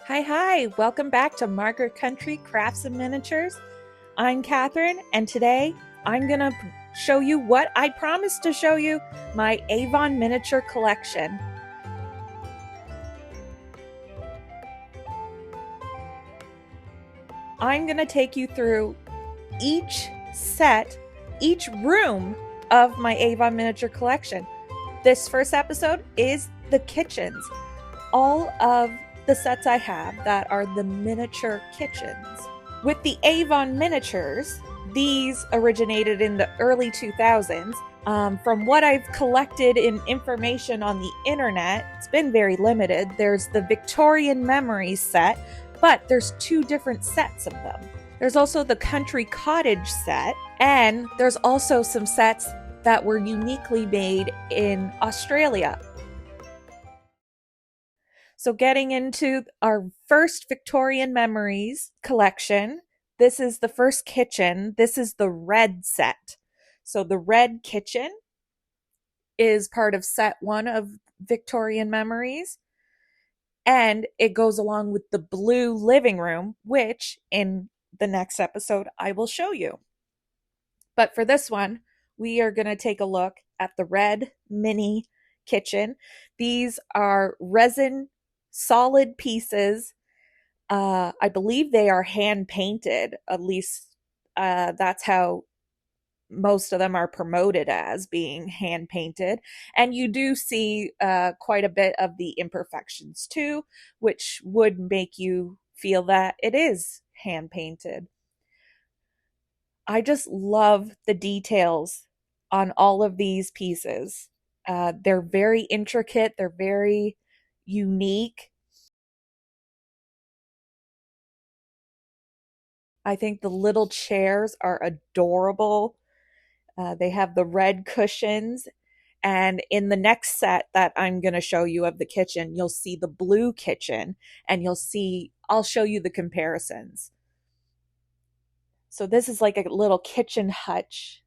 Hi, welcome back to Margaret Country Crafts and Miniatures. I'm Catherine, and today I'm gonna show you what I promised to show you, my Avon Miniature collection. I'm gonna take you through each room of my Avon Miniature collection. This first episode is the kitchens. All of the sets I have that are the miniature kitchens. With the Avon miniatures, these originated in the early 2000s. From what I've collected in information on the internet, it's been very limited. There's the Victorian Memories set, but there's two different sets of them. There's also the Country Cottage set, and there's also some sets that were uniquely made in Australia. So getting into our first Victorian Memories collection, this is the first kitchen. This is the red set. So the red kitchen is part of set 1 of Victorian Memories. And it goes along with the blue living room, which in the next episode I will show you. But for this one, we are going to take a look at the red mini kitchen. These are resin solid pieces. I believe they are hand painted. At least that's how most of them are promoted, as being hand painted. And you do see quite a bit of the imperfections too, which would make you feel that it is hand painted. I just love the details on all of these pieces. They're very intricate. They're very unique. I think the little chairs are adorable. They have the red cushions. And in the next set that I'm going to show you of the kitchen, you'll see the blue kitchen, and I'll show you the comparisons. So this is like a little kitchen hutch.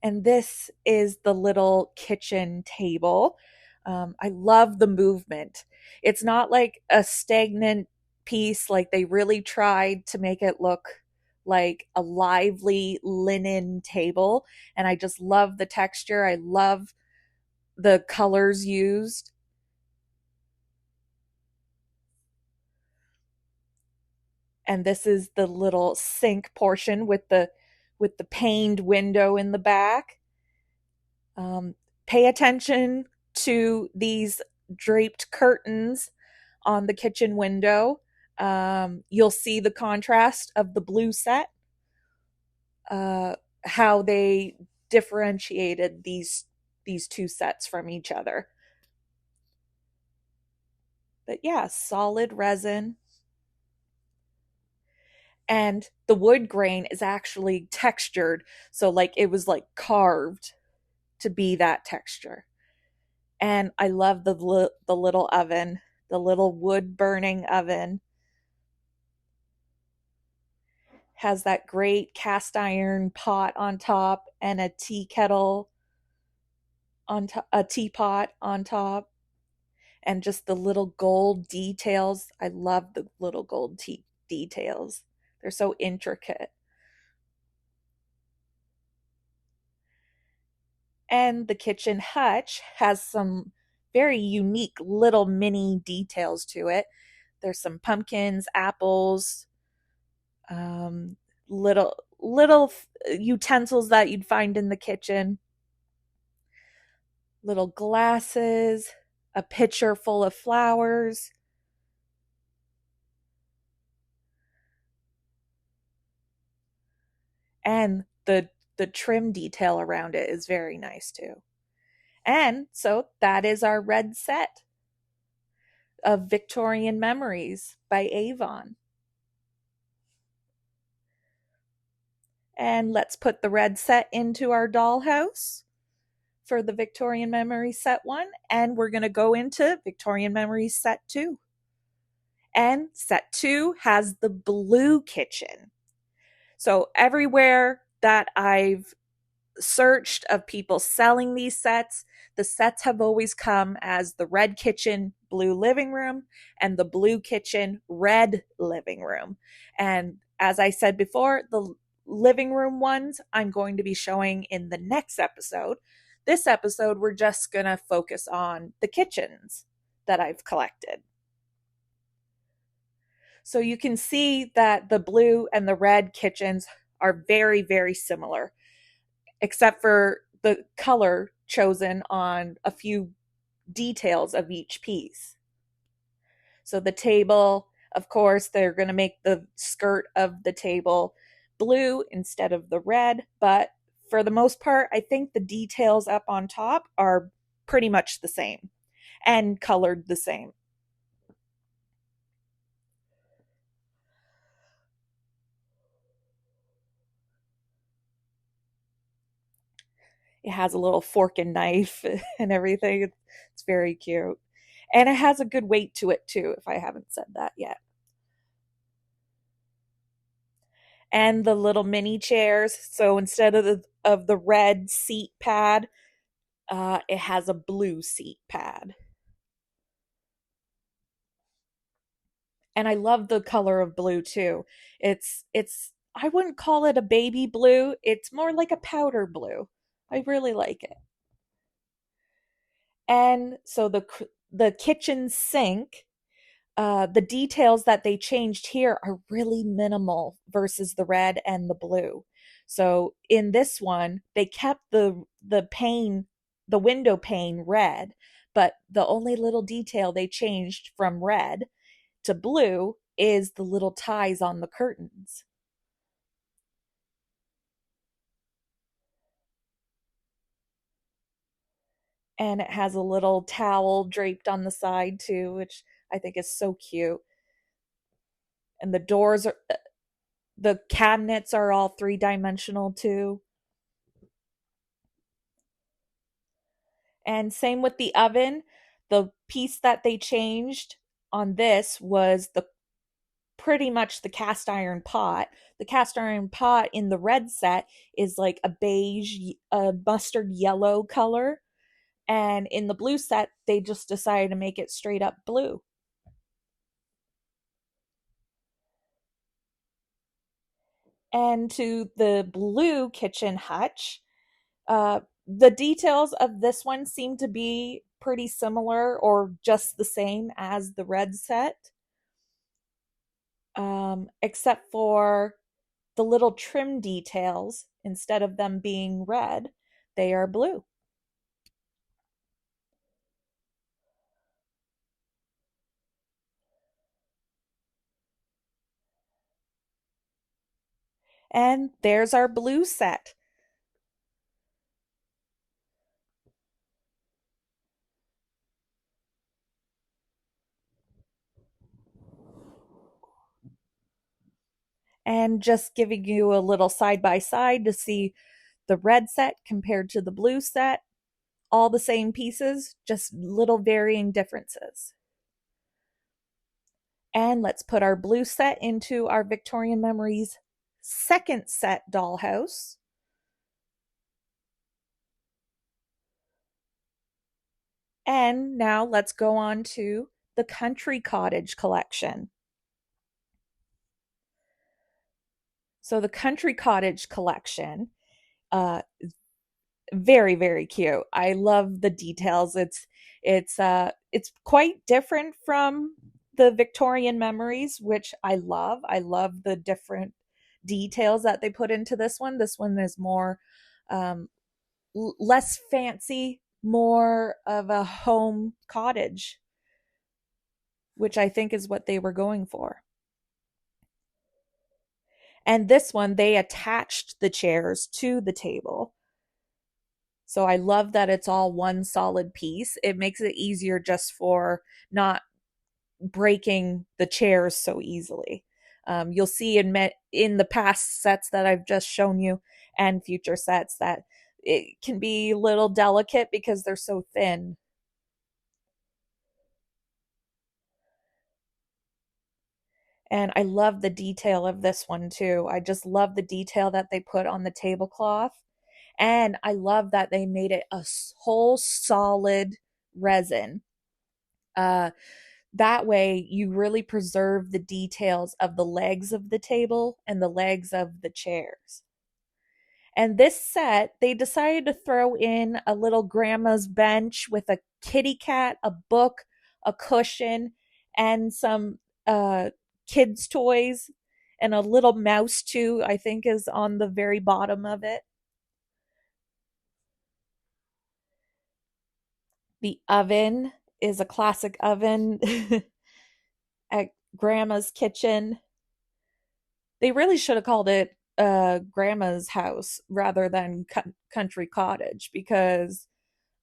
And this is the little kitchen table. I love the movement. It's not like a stagnant piece. Like, they really tried to make it look like a lively linen table. And I just love the texture. I love the colors used. And this is the little sink portion with the paned window in the back. Pay attention to these draped curtains on the kitchen window. You'll see the contrast of the blue set, how they differentiated these two sets from each other. But yeah, solid resin. And the wood grain is actually textured, so like it was like carved to be that texture. And I love the little oven, the little wood burning oven. Has that great cast iron pot on top and a tea kettle on top, a teapot on top, and just the little gold details. I love the little gold details. They're so intricate. And the kitchen hutch has some very unique little mini details to it. There's some pumpkins, apples, little utensils that you'd find in the kitchen, little glasses, a pitcher full of flowers. And the trim detail around it is very nice too. And so that is our red set of Victorian Memories by Avon. And let's put the red set into our dollhouse for the Victorian Memories set 1. And we're going to go into Victorian Memories set 2. And set 2 has the blue kitchen. So everywhere that I've searched of people selling these sets, the sets have always come as the red kitchen, blue living room, and the blue kitchen, red living room. And as I said before, the living room ones I'm going to be showing in the next episode. This episode, we're just going to focus on the kitchens that I've collected. So you can see that the blue and the red kitchens are very, very similar, except for the color chosen on a few details of each piece. So the table, of course, they're going to make the skirt of the table blue instead of the red, but for the most part, I think the details up on top are pretty much the same and colored the same. It has a little fork and knife and everything. It's very cute. And it has a good weight to it too, if I haven't said that yet. And the little mini chairs. So instead of the red seat pad, it has a blue seat pad. And I love the color of blue too. It's I wouldn't call it a baby blue. It's more like a powder blue. I really like it. And so the kitchen sink, the details that they changed here are really minimal versus the red and the blue. So in this one, they kept the window pane red, but the only little detail they changed from red to blue is the little ties on the curtains. And it has a little towel draped on the side too, which I think is so cute. And the cabinets are all three-dimensional too. And same with the oven. The piece that they changed on this was the pretty much the cast iron pot. The cast iron pot in the red set is like a beige, mustard yellow color. And in the blue set, they just decided to make it straight up blue. And to the blue kitchen hutch, the details of this one seem to be pretty similar or just the same as the red set, except for the little trim details. Instead of them being red, they are blue. And there's our blue set. And just giving you a little side by side to see the red set compared to the blue set. All the same pieces, just little varying differences. And let's put our blue set into our Victorian Memories second set dollhouse. And now let's go on to the Country Cottage collection. So the Country Cottage collection, very, very cute. I love the details. It's quite different from the Victorian Memories, which I love. I love the different details that they put into this one. This one is more um, less fancy, more of a home cottage, which I think is what they were going for. And this one, they attached the chairs to the table. So I love that it's all one solid piece. It makes it easier just for not breaking the chairs so easily. You'll see in the past sets that I've just shown you and future sets that it can be a little delicate because they're so thin. And I love the detail of this one too. I just love the detail that they put on the tablecloth. And I love that they made it a whole solid resin. Uh, that way, you really preserve the details of the legs of the table and the legs of the chairs. And this set, they decided to throw in a little grandma's bench with a kitty cat, a book, a cushion, and some kids' toys, and a little mouse, too, I think is on the very bottom of it. The oven is a classic oven at grandma's kitchen. They really should have called it grandma's house rather than country cottage, because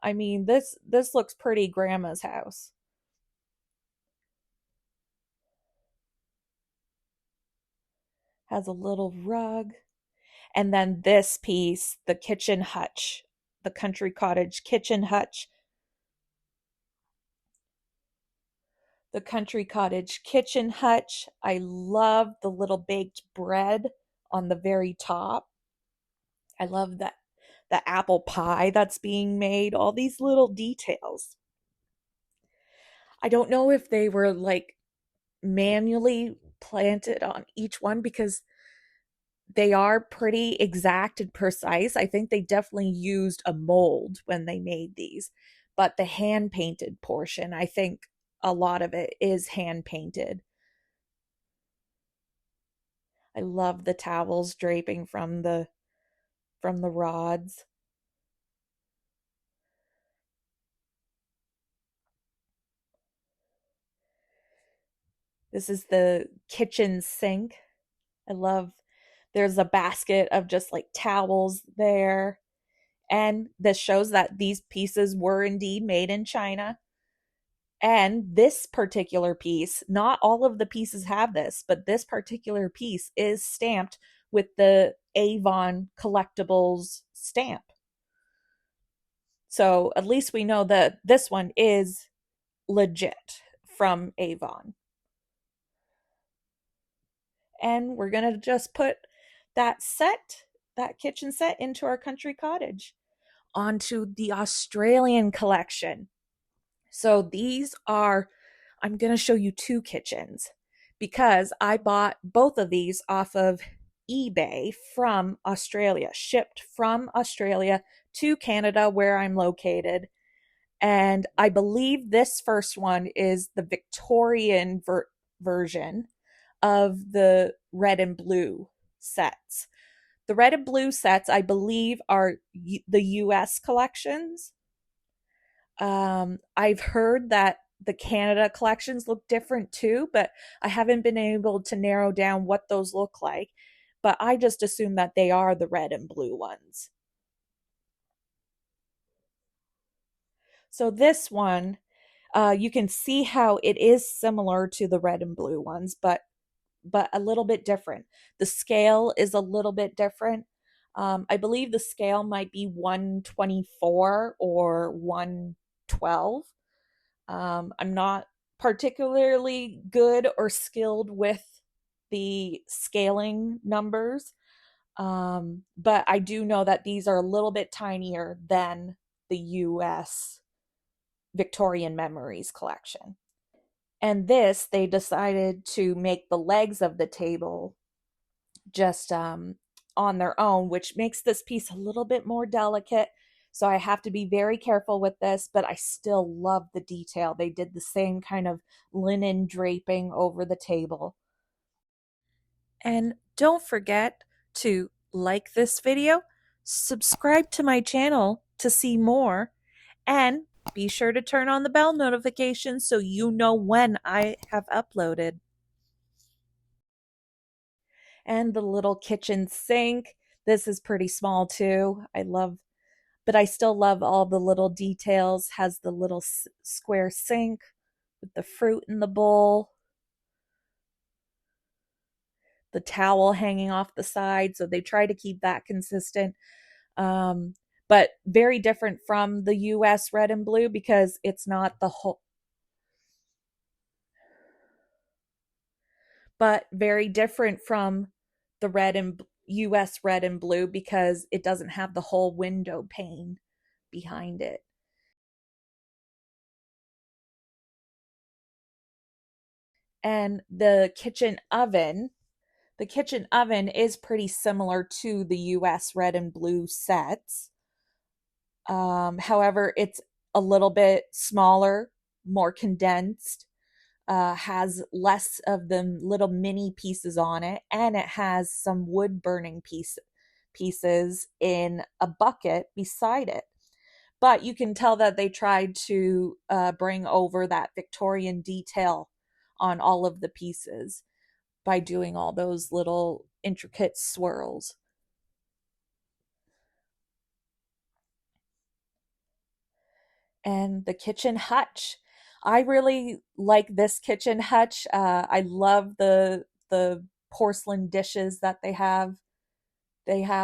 I mean this looks pretty grandma's house. Has a little rug. And then this piece, the kitchen hutch, the country cottage kitchen hutch. The country cottage kitchen hutch. I love the little baked bread on the very top. I love that the apple pie that's being made, all these little details. I don't know if they were like manually planted on each one, because they are pretty exact and precise. I think they definitely used a mold when they made these, but the hand painted portion, I think a lot of it is hand painted. I love the towels draping from the rods. This is the kitchen sink. I love there's a basket of just like towels there. And this shows that these pieces were indeed made in China. And this particular piece, not all of the pieces have this, but this particular piece is stamped with the Avon Collectibles stamp. So at least we know that this one is legit from Avon. And we're going to just put that kitchen set into our country cottage. Onto the Australian collection. So these are, I'm going to show you two kitchens because I bought both of these off of eBay from Australia, shipped from Australia to Canada where I'm located. And I believe this first one is the Victorian version of the red and blue sets. The red and blue sets, I believe, are the US collections. I've heard that the Canada collections look different too, but I haven't been able to narrow down what those look like. But I just assume that they are the red and blue ones. So this one, you can see how it is similar to the red and blue ones, but a little bit different. The scale is a little bit different. I believe the scale might be 124 or 112. I'm not particularly good or skilled with the scaling numbers, but I do know that these are a little bit tinier than the US Victorian Memories collection. And this, they decided to make the legs of the table just on their own, which makes this piece a little bit more delicate. So I have to be very careful with this, but I still love the detail. They did the same kind of linen draping over the table. And don't forget to like this video, subscribe to my channel to see more, and be sure to turn on the bell notification so you know when I have uploaded. And the little kitchen sink. This is pretty small too. But I still love all the little details. Has the little square sink with the fruit in the bowl, the towel hanging off the side. So they try to keep that consistent. But very different from the US red and blue because it's not the whole, but very different from the red and US red and blue because it doesn't have the whole window pane behind it. And the kitchen oven is pretty similar to the US red and blue sets. However, it's a little bit smaller, more condensed, has less of the little mini pieces on it, and it has some wood burning pieces in a bucket beside it. But you can tell that they tried to bring over that Victorian detail on all of the pieces by doing all those little intricate swirls. And the kitchen hutch. I really like this kitchen hutch. I love the porcelain dishes that they have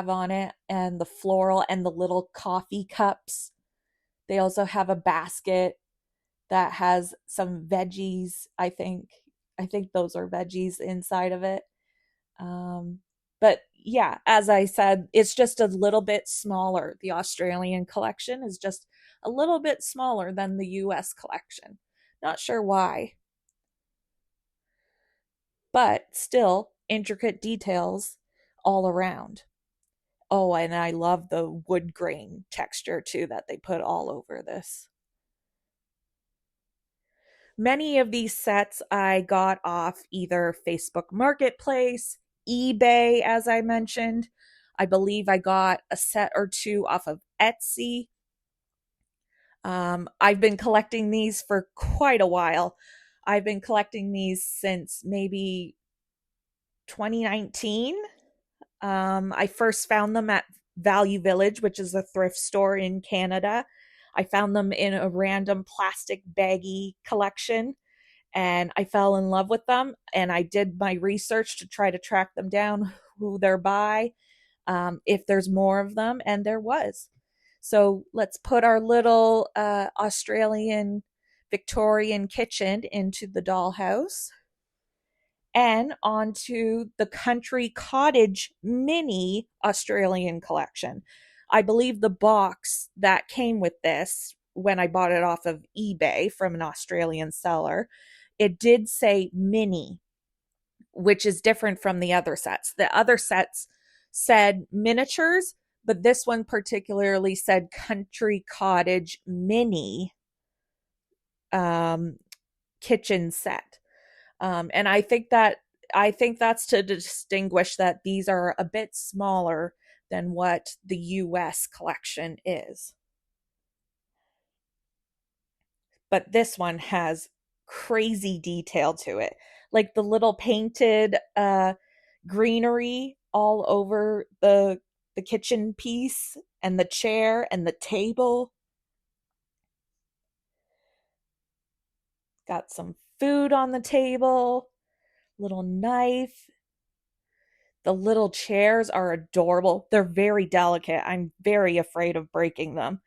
on it, and the floral and the little coffee cups. They also have a basket that has some veggies. I think those are veggies inside of it. Um, but yeah, as I said, it's just a little bit smaller. The Australian collection is just a little bit smaller than the US collection. Not sure why, but still intricate details all around. Oh, and I love the wood grain texture too that they put all over this. Many of these sets I got off either Facebook Marketplace, eBay, as I mentioned. I believe I got a set or two off of Etsy. I've been collecting these for quite a while. I've been collecting these since maybe 2019. I first found them at Value Village, which is a thrift store in Canada. I found them in a random plastic baggie collection and I fell in love with them. And I did my research to try to track them down, who they're by, if there's more of them, and there was. So let's put our little Australian Victorian kitchen into the dollhouse and onto the Country Cottage mini Australian collection. I believe the box that came with this, when I bought it off of eBay from an Australian seller, it did say mini, which is different from the other sets. The other sets said miniatures, but this one particularly said Country Cottage mini um, kitchen set. And I think that's to distinguish that these are a bit smaller than what the US collection is. But this one has crazy detail to it. Like the little painted greenery all over the kitchen piece and the chair and the table. Got some food on the table, little knife. The little chairs are adorable. They're very delicate. I'm very afraid of breaking them.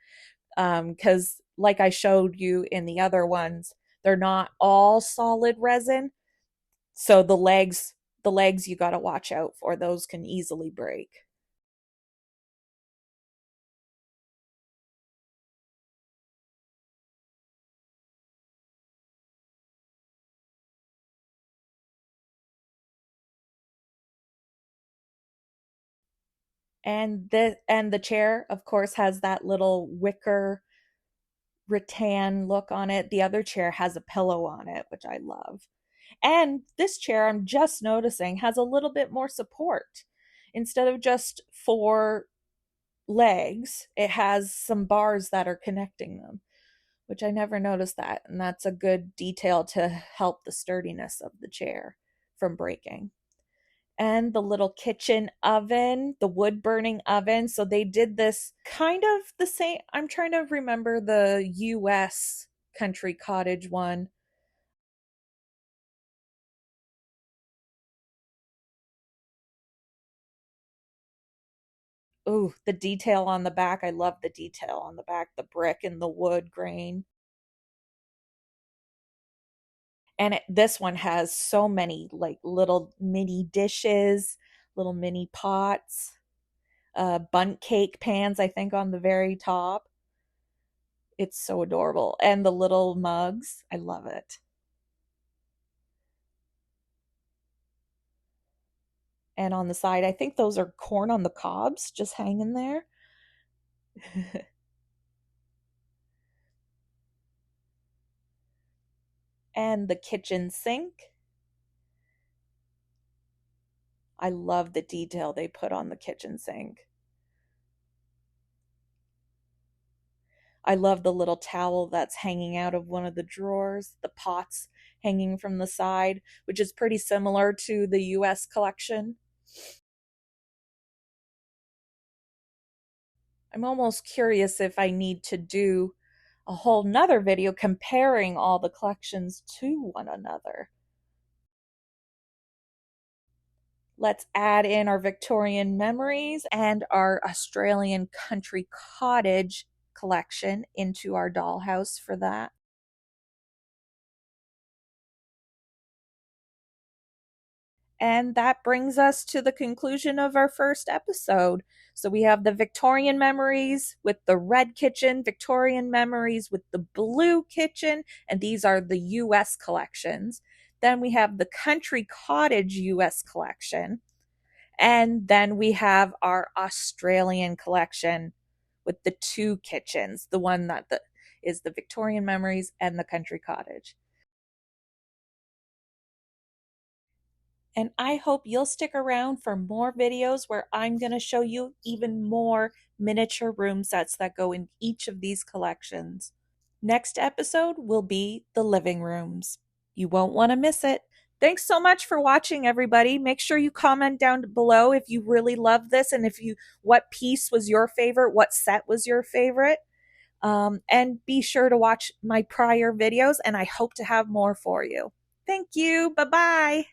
Because like I showed you in the other ones, they're not all solid resin. So the legs you got to watch out for. Those can easily break. And the chair of course has that little wicker rattan look on it. The other chair has a pillow on it, which I love. And this chair, I'm just noticing, has a little bit more support. Instead of just four legs, it has some bars that are connecting them, which I never noticed that. And that's a good detail to help the sturdiness of the chair from breaking. And the little kitchen oven, the wood burning oven. So they did this kind of the same. I'm trying to remember the US Country Cottage one. Ooh, the detail on the back. I love the detail on the back, the brick and the wood grain. And this one has so many like little mini dishes, little mini pots, bundt cake pans, I think, on the very top. It's so adorable. And the little mugs. I love it. And on the side, I think those are corn on the cobs just hanging there. And the kitchen sink. I love the detail they put on the kitchen sink. I love the little towel that's hanging out of one of the drawers, the pots hanging from the side, which is pretty similar to the US collection. I'm almost curious if I need to do a whole nother video comparing all the collections to one another. Let's add in our Victorian Memories and our Australian Country Cottage collection into our dollhouse for that. And that brings us to the conclusion of our first episode. So we have the Victorian Memories with the red kitchen, Victorian Memories with the blue kitchen, and these are the US collections. Then we have the Country Cottage US collection. And then we have our Australian collection with the two kitchens, the one that is the Victorian Memories and the Country Cottage. And I hope you'll stick around for more videos where I'm going to show you even more miniature room sets that go in each of these collections. Next episode will be the living rooms. You won't want to miss it. Thanks so much for watching, everybody. Make sure you comment down below if you really love this and what piece was your favorite, what set was your favorite. And be sure to watch my prior videos, and I hope to have more for you. Thank you. Bye-bye.